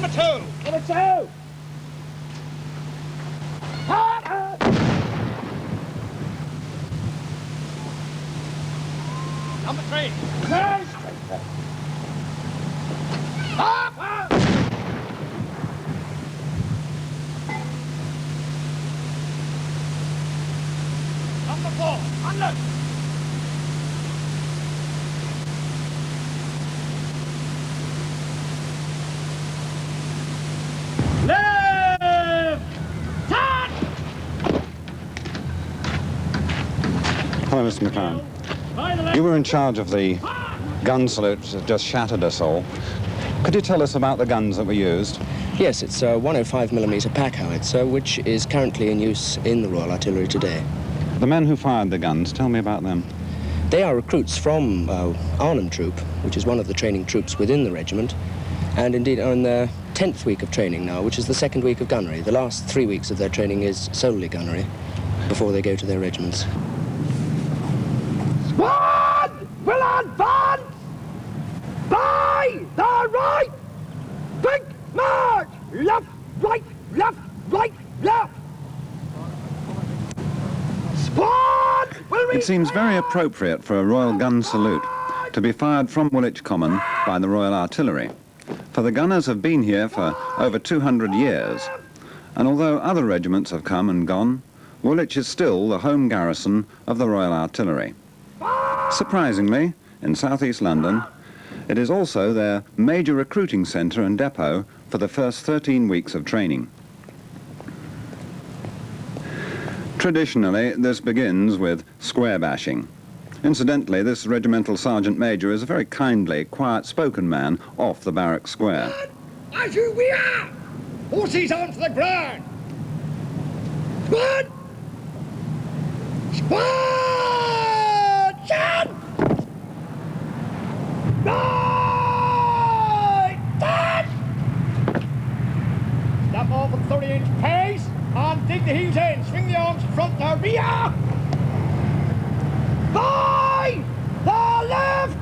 Number two! Number two! Hard! Number three! Yes! Number four! Under! Left! Turn! Hello, Mr. McLaren. You were in charge of the gun salute that just shattered us all. Could you tell us about the guns that were used? Yes, it's a 105mm pack howitzer, which is currently in use in the Royal Artillery today. The men who fired the guns, tell me about them. They are recruits from Arnhem Troop, which is one of the training troops within the regiment, and indeed are in their 10th week of training now, which is the second week of gunnery. The last 3 weeks of their training is solely gunnery before they go to their regiments. Squad will advance by the right. Big march. Left, right, left, right, left. Squad will It seems very appropriate for a royal gun salute to be fired from Woolwich Common by the Royal Artillery. For the gunners have been here for over 200 years, and although other regiments have come and gone, Woolwich is still the home garrison of the Royal Artillery. Surprisingly, in southeast London, it is also their major recruiting centre and depot for the first 13 weeks of training. Traditionally, this begins with square bashing. Incidentally, this regimental sergeant major is a very kindly, quiet-spoken man off the barrack square. As you we are! Horses onto the ground! Squad! Squad! Stand! Right! Stand! Step off at 30-inch pace and dig the heels in. Swing the arms front to rear! By the left!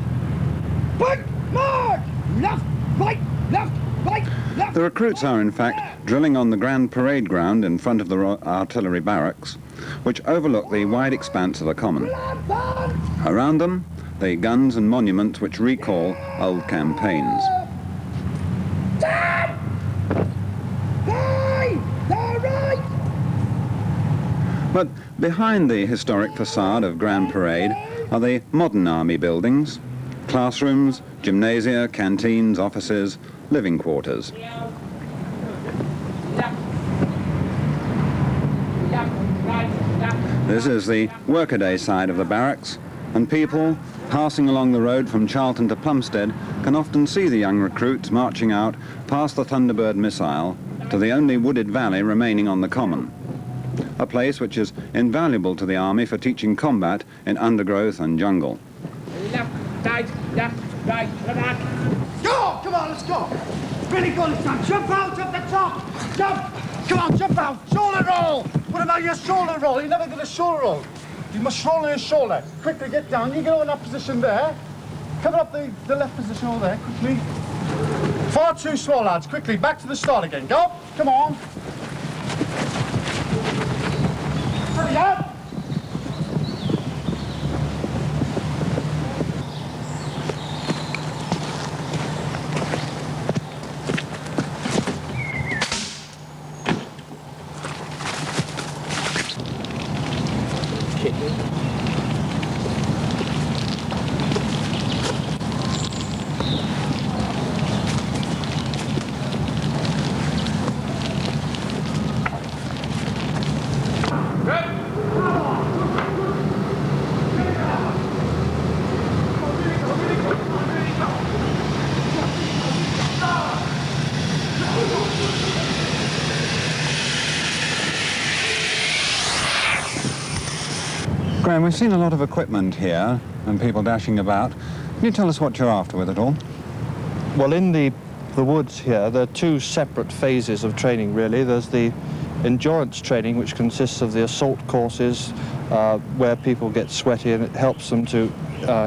Quick march! Left, right, left, right, left. The recruits are, in fact, drilling on the Grand Parade Ground in front of the Artillery Barracks, which overlook the wide expanse of the common. Around them, the guns and monuments which recall old campaigns. Turn! By the right! But behind the historic facade of Grand Parade are the modern army buildings, classrooms, gymnasia, canteens, offices, living quarters. This is the workaday side of the barracks, and people passing along the road from Charlton to Plumstead can often see the young recruits marching out past the Thunderbird missile to the only wooded valley remaining on the common, a place which is invaluable to the army for teaching combat in undergrowth and jungle. Left, right, back. Go! Come on, let's go! Really good this time. Jump out at the top! Jump! Come on, jump out! Shoulder roll! What about your shoulder roll? You never did a shoulder roll. You must roll your shoulder. Quickly get down. You go in that position there. Cover up the left position over there, quickly. Far too small, lads. Quickly, back to the start again. Go! Come on! Hurry up! Graham, we've seen a lot of equipment here and people dashing about. Can you tell us what you're after with it all? Well, in the woods here, there are two separate phases of training, really. There's the endurance training, which consists of the assault courses, where people get sweaty and it helps them to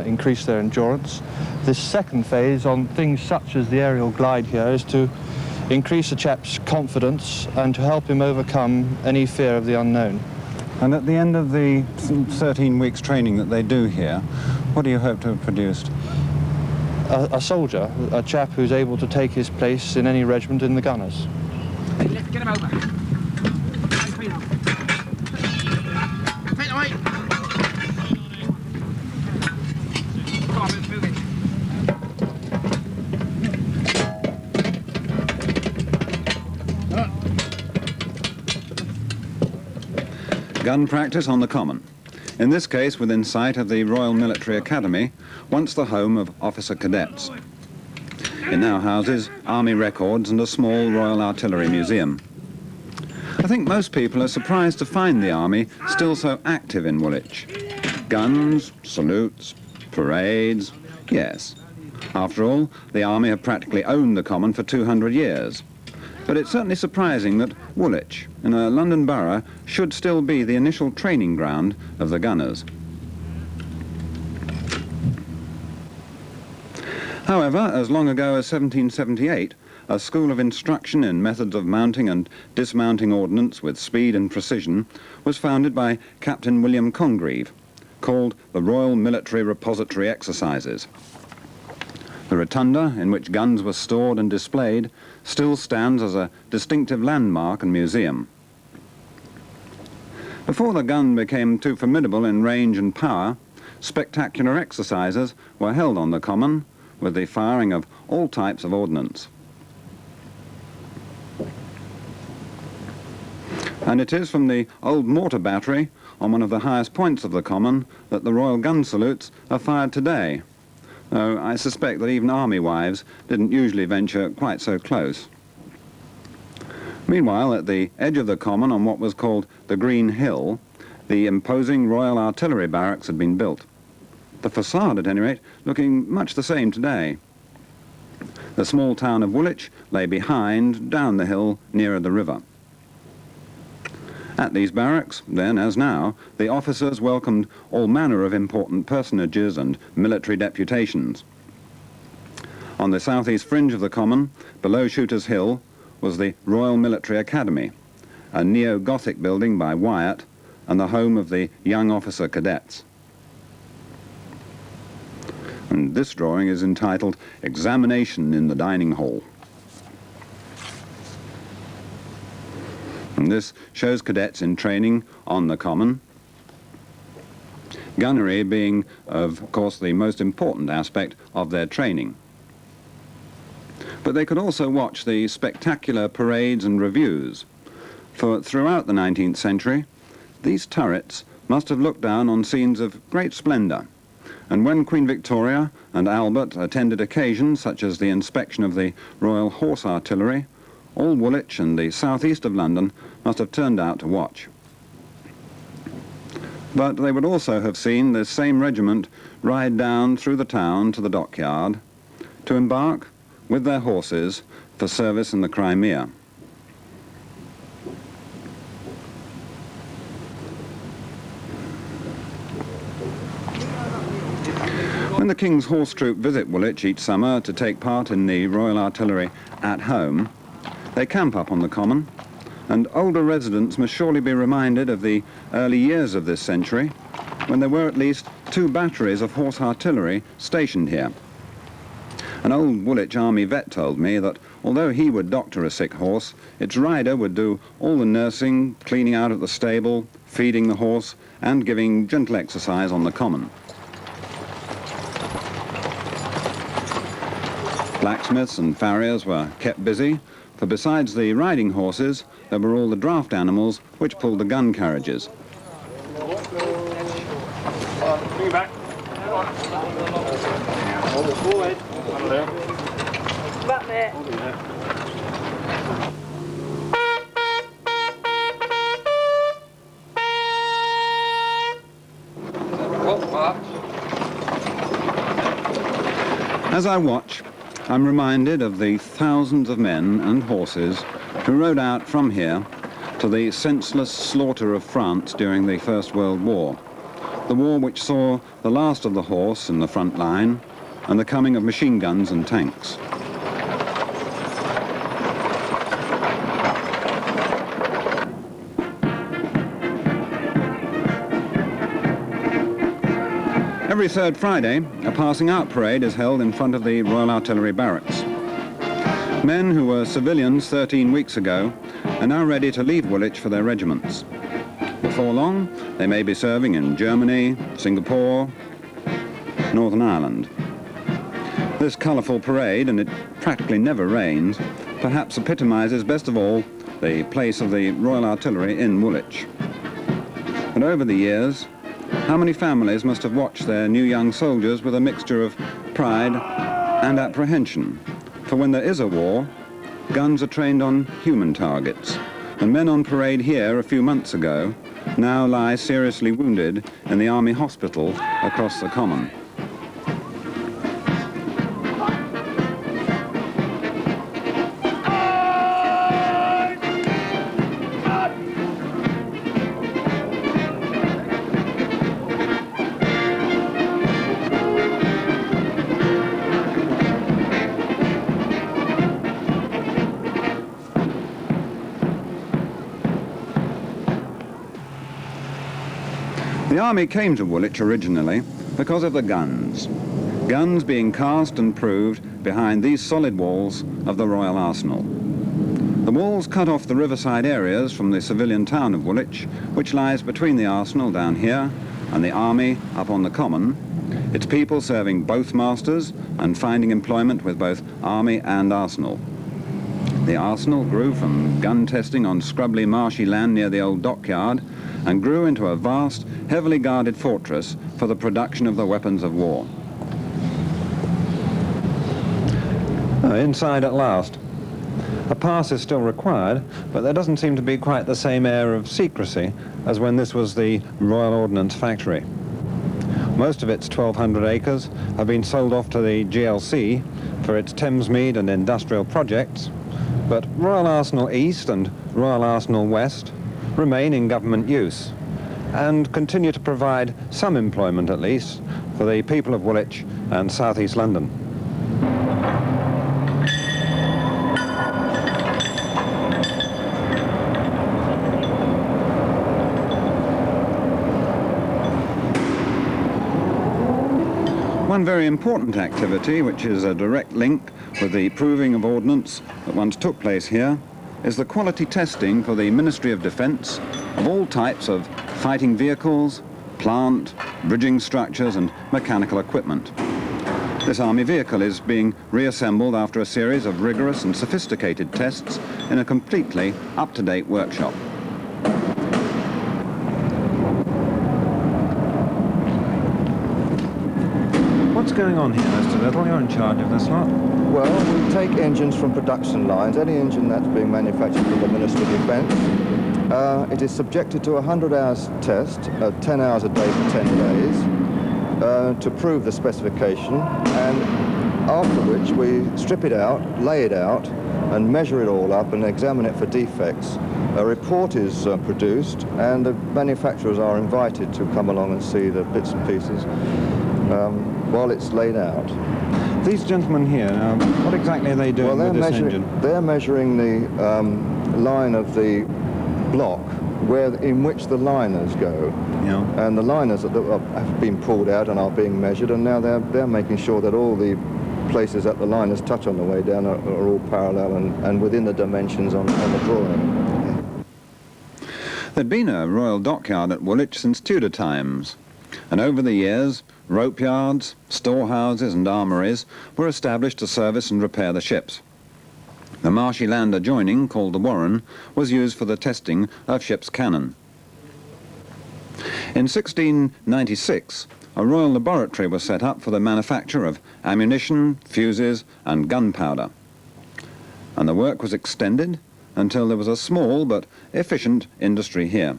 increase their endurance. This second phase on things such as the aerial glide here is to increase a chap's confidence and to help him overcome any fear of the unknown. And at the end of the 13 weeks training that they do here, what do you hope to have produced? A soldier, a chap who's able to take his place in any regiment in the gunners. Hey, let's get him over. Take it away. Come on, let's move it. Gun practice on the common. In this case, within sight of the Royal Military Academy, once the home of officer cadets. It now houses army records and a small Royal Artillery museum. I think most people are surprised to find the army still so active in Woolwich. Guns, salutes, parades, yes. After all, the army have practically owned the common for 200 years. But it's certainly surprising that Woolwich, in a London borough, should still be the initial training ground of the gunners. However, as long ago as 1778, a school of instruction in methods of mounting and dismounting ordnance with speed and precision was founded by Captain William Congreve, called the Royal Military Repository Exercises. The Rotunda, in which guns were stored and displayed, still stands as a distinctive landmark and museum. Before the gun became too formidable in range and power, spectacular exercises were held on the common with the firing of all types of ordnance. And it is from the old mortar battery on one of the highest points of the common that the Royal gun salutes are fired today, though I suspect that even army wives didn't usually venture quite so close. Meanwhile, at the edge of the common on what was called the Green Hill, the imposing Royal Artillery Barracks had been built. The facade, at any rate, looking much the same today. The small town of Woolwich lay behind, down the hill, nearer the river. At these barracks, then as now, the officers welcomed all manner of important personages and military deputations. On the southeast fringe of the common, below Shooter's Hill, was the Royal Military Academy, a neo-Gothic building by Wyatt and the home of the young officer cadets. And this drawing is entitled Examination in the Dining Hall. And this shows cadets in training on the common, gunnery being, of course, the most important aspect of their training. But they could also watch the spectacular parades and reviews, for throughout the 19th century, these turrets must have looked down on scenes of great splendour, and when Queen Victoria and Albert attended occasions such as the inspection of the Royal Horse Artillery, all Woolwich and the southeast of London must have turned out to watch. But they would also have seen this same regiment ride down through the town to the dockyard to embark with their horses for service in the Crimea. When the King's Horse Troop visit Woolwich each summer to take part in the Royal Artillery at home, they camp up on the common, and older residents must surely be reminded of the early years of this century, when there were at least 2 batteries of horse artillery stationed here. An old Woolwich Army vet told me that although he would doctor a sick horse, its rider would do all the nursing, cleaning out of the stable, feeding the horse, and giving gentle exercise on the common. Blacksmiths and farriers were kept busy, for besides the riding horses, there were all the draft animals which pulled the gun carriages. Bring it back. Hold it forward. There. Back there. As I watch, I'm reminded of the thousands of men and horses who rode out from here to the senseless slaughter of France during the First World War, the war which saw the last of the horse in the front line and the coming of machine guns and tanks. Every third Friday, a passing out parade is held in front of the Royal Artillery Barracks. Men who were civilians 13 weeks ago are now ready to leave Woolwich for their regiments. Before long, they may be serving in Germany, Singapore, Northern Ireland. This colourful parade, and it practically never rains, perhaps epitomises best of all the place of the Royal Artillery in Woolwich. But over the years, how many families must have watched their new young soldiers with a mixture of pride and apprehension? For when there is a war, guns are trained on human targets, and men on parade here a few months ago now lie seriously wounded in the army hospital across the common. The army came to Woolwich originally because of the guns. Guns being cast and proved behind these solid walls of the Royal Arsenal. The walls cut off the riverside areas from the civilian town of Woolwich, which lies between the arsenal down here and the army up on the common, its people serving both masters and finding employment with both army and arsenal. The arsenal grew from gun testing on scrubbly marshy land near the old dockyard and grew into a vast, heavily guarded fortress for the production of the weapons of war. Inside at last. A pass is still required, but there doesn't seem to be quite the same air of secrecy as when this was the Royal Ordnance Factory. Most of its 1,200 acres have been sold off to the GLC for its Thamesmead and industrial projects, but Royal Arsenal East and Royal Arsenal West remain in government use and continue to provide some employment, at least, for the people of Woolwich and South East London. One very important activity, which is a direct link with the proving of ordnance that once took place here, is the quality testing for the Ministry of Defence of all types of fighting vehicles, plant, bridging structures and mechanical equipment. This army vehicle is being reassembled after a series of rigorous and sophisticated tests in a completely up-to-date workshop. What's going on here, Mr. Little? You're in charge of this lot. Well, we take engines from production lines, any engine that's being manufactured for the Ministry of Defence. It is subjected to a 100 hours test, 10 hours a day for 10 days, to prove the specification, and after which we strip it out, lay it out, and measure it all up and examine it for defects. A report is produced, and the manufacturers are invited to come along and see the bits and pieces while it's laid out. These gentlemen here, what exactly are they doing with this engine? They're measuring the line of the block in which the liners go. Yeah. And the liners have been pulled out and are being measured, and now they're making sure that all the places that the liners touch on the way down are all parallel and within the dimensions on the drawing. There'd been a royal dockyard at Woolwich since Tudor times, and over the years, rope yards, storehouses and armories were established to service and repair the ships. The marshy land adjoining, called the Warren, was used for the testing of ships' cannon. In 1696, a royal laboratory was set up for the manufacture of ammunition, fuses and gunpowder. And the work was extended until there was a small but efficient industry here.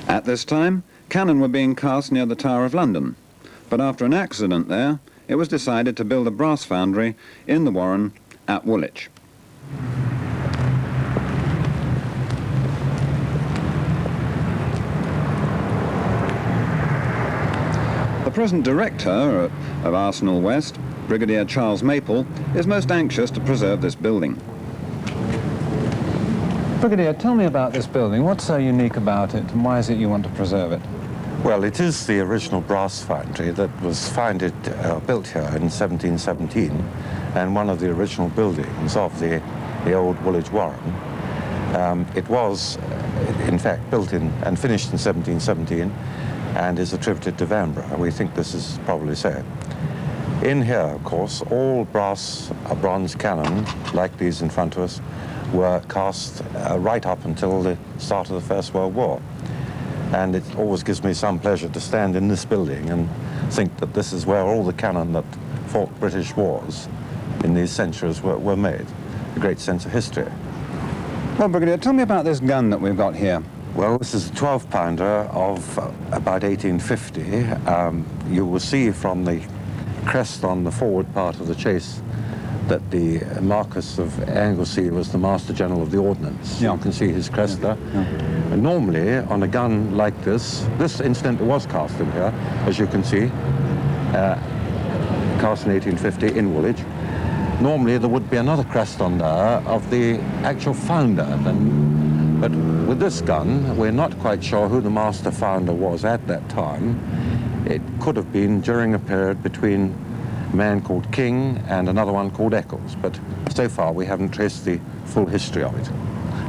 At this time, cannon were being cast near the Tower of London, but after an accident there, it was decided to build a brass foundry in the Warren at Woolwich. The present director of Arsenal West Brigadier Charles Maple is most anxious to preserve this building. Brigadier, tell me about this building. What's so unique about it, and why is it you want to preserve it? Well, it is the original brass foundry that was built here in 1717, and one of the original buildings of the old Woolwich Warren. It was, in fact, built and finished in 1717, and is attributed to Vanbrugh. We think this is probably so. In here, of course, all bronze cannon, like these in front of us, were cast right up until the start of the First World War. And it always gives me some pleasure to stand in this building and think that this is where all the cannon that fought British wars in these centuries were made. A great sense of history. Well, Brigadier, tell me about this gun that we've got here. Well, this is a 12-pounder of about 1850. You will see from the crest on the forward part of the chase that the Marquess of Anglesey was the Master General of the Ordnance. Yeah. You can see his crest there. And normally, on a gun like this incidentally was cast in here, as you can see, cast in 1850 in Woolwich. Normally, there would be another crest on there of the actual founder. But with this gun, we're not quite sure who the master founder was at that time. It could have been during a period between a man called King and another one called Eccles, but so far we haven't traced the full history of it.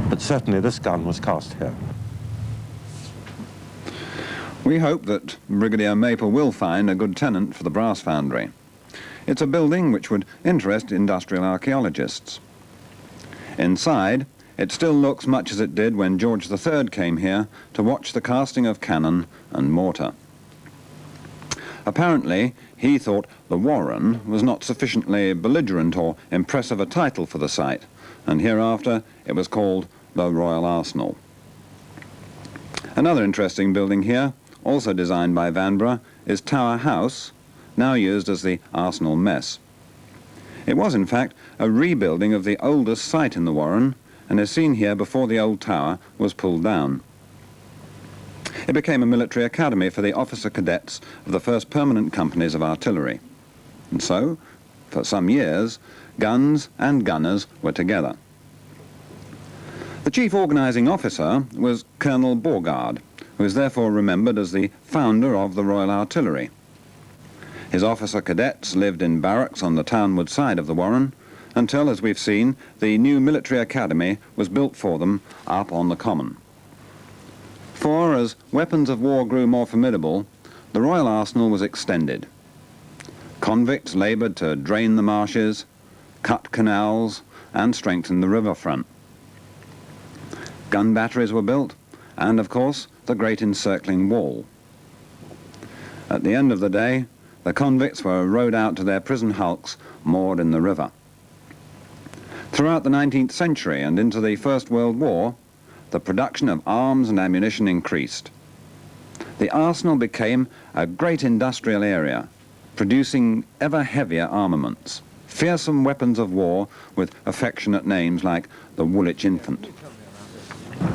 But certainly this gun was cast here. We hope that Brigadier Maple will find a good tenant for the brass foundry. It's a building which would interest industrial archaeologists. Inside, it still looks much as it did when George III came here to watch the casting of cannon and mortar. Apparently, he thought the Warren was not sufficiently belligerent or impressive a title for the site, and hereafter it was called the Royal Arsenal. Another interesting building here, also designed by Vanbrugh, is Tower House, now used as the Arsenal Mess. It was, in fact, a rebuilding of the oldest site in the Warren, and is seen here before the old tower was pulled down. It became a military academy for the officer cadets of the first permanent companies of artillery. And so, for some years, guns and gunners were together. The chief organising officer was Colonel Beauregard, who is therefore remembered as the founder of the Royal Artillery. His officer cadets lived in barracks on the townward side of the Warren, until, as we've seen, the new military academy was built for them up on the common. For, as weapons of war grew more formidable, the Royal Arsenal was extended. Convicts laboured to drain the marshes, cut canals, and strengthen the riverfront. Gun batteries were built, and, of course, the great encircling wall. At the end of the day, the convicts were rowed out to their prison hulks moored in the river. Throughout the 19th century and into the First World War, the production of arms and ammunition increased. The arsenal became a great industrial area, producing ever heavier armaments, fearsome weapons of war with affectionate names like the Woolwich Infant.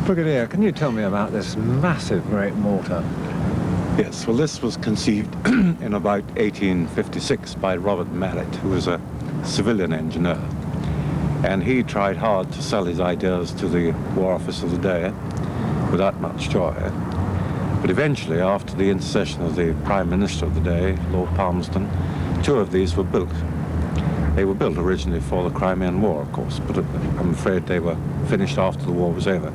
Brigadier, can you tell me about this massive great mortar? Yes, well, this was conceived in about 1856 by Robert Mallet, who was a civilian engineer. And he tried hard to sell his ideas to the War Office of the day without much joy. But eventually, after the intercession of the Prime Minister of the day, Lord Palmerston, 2 of these were built. They were built originally for the Crimean War, of course, but I'm afraid they were finished after the war was over.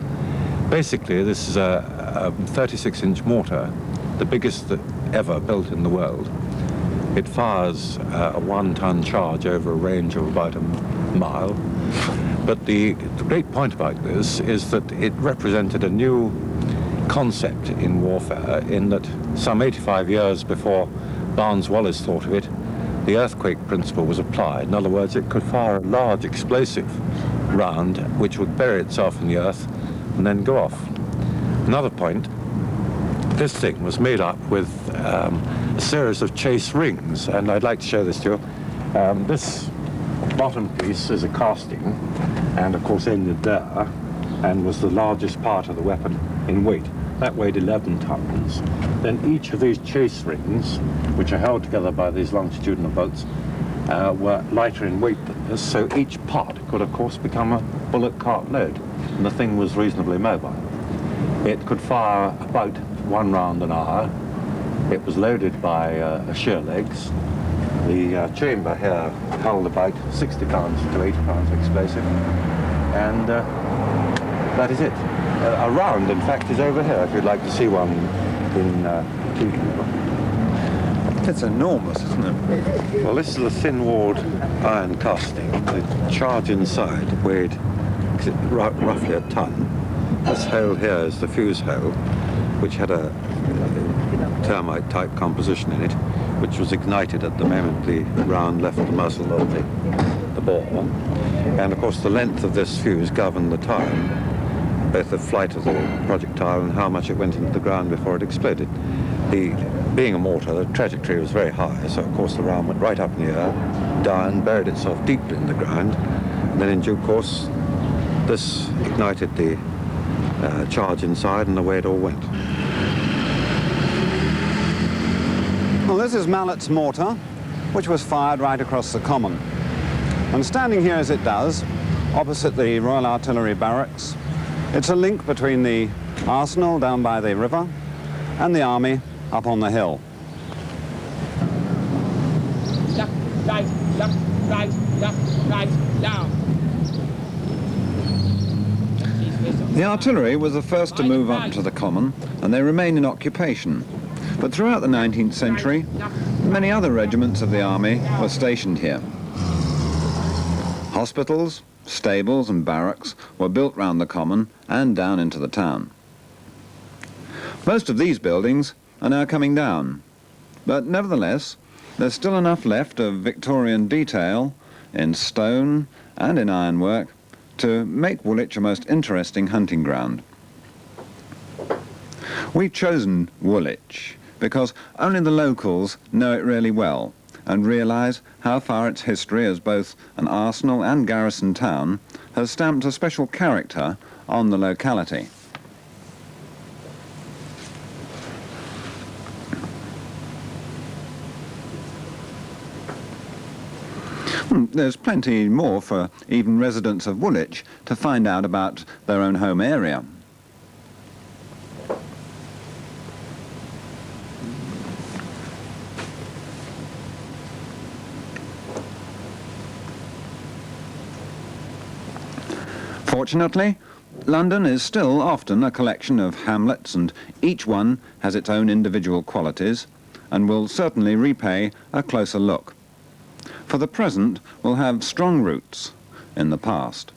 Basically, this is a 36-inch mortar, the biggest ever built in the world. It fires a 1-ton charge over a range of about a mile. But the great point about this is that it represented a new concept in warfare, in that some 85 years before Barnes-Wallis thought of it, the earthquake principle was applied. In other words, it could fire a large explosive round which would bury itself in the earth and then go off. Another point, this thing was made up with a series of chase rings, and I'd like to show this to you. This bottom piece is a casting, and of course ended there, and was the largest part of the weapon in weight. That weighed 11 tons. Then each of these chase rings, which are held together by these longitudinal bolts, were lighter in weight than this, so each pot could, of course, become a bullock cart load, and the thing was reasonably mobile. It could fire about 1 round an hour. It was loaded by shear legs. The chamber here held about 60 pounds to 80 pounds explosive, and that is it. A round, in fact, is over here, if you'd like to see one in It's enormous, isn't it? Well, this is a thin-walled iron casting. The charge inside weighed roughly a ton. This hole here is the fuse hole, which had a termite-type composition in it, which was ignited at the moment the round left the muzzle of the bore. And, of course, the length of this fuse governed the time, both the flight of the projectile and how much it went into the ground before it exploded. Being a mortar, the trajectory was very high, so of course the round went right up in the air, down, buried itself deeply in the ground, and then in due course this ignited the charge inside, and away it all went. Well, this is Mallet's mortar, which was fired right across the common. And standing here as it does, opposite the Royal Artillery Barracks, it's a link between the arsenal down by the river and the army up on the hill. Left, right, down. The artillery was the first to move up to the common, and they remained in occupation. But throughout the 19th century, many other regiments of the army were stationed here. Hospitals, stables and barracks were built round the common and down into the town. Most of these buildings are now coming down, but nevertheless, there's still enough left of Victorian detail in stone and in ironwork to make Woolwich a most interesting hunting ground. We've chosen Woolwich because only the locals know it really well and realise how far its history as both an arsenal and garrison town has stamped a special character on the locality. There's plenty more for even residents of Woolwich to find out about their own home area. Fortunately, London is still often a collection of hamlets, and each one has its own individual qualities and will certainly repay a closer look. For the present, we'll have strong roots in the past.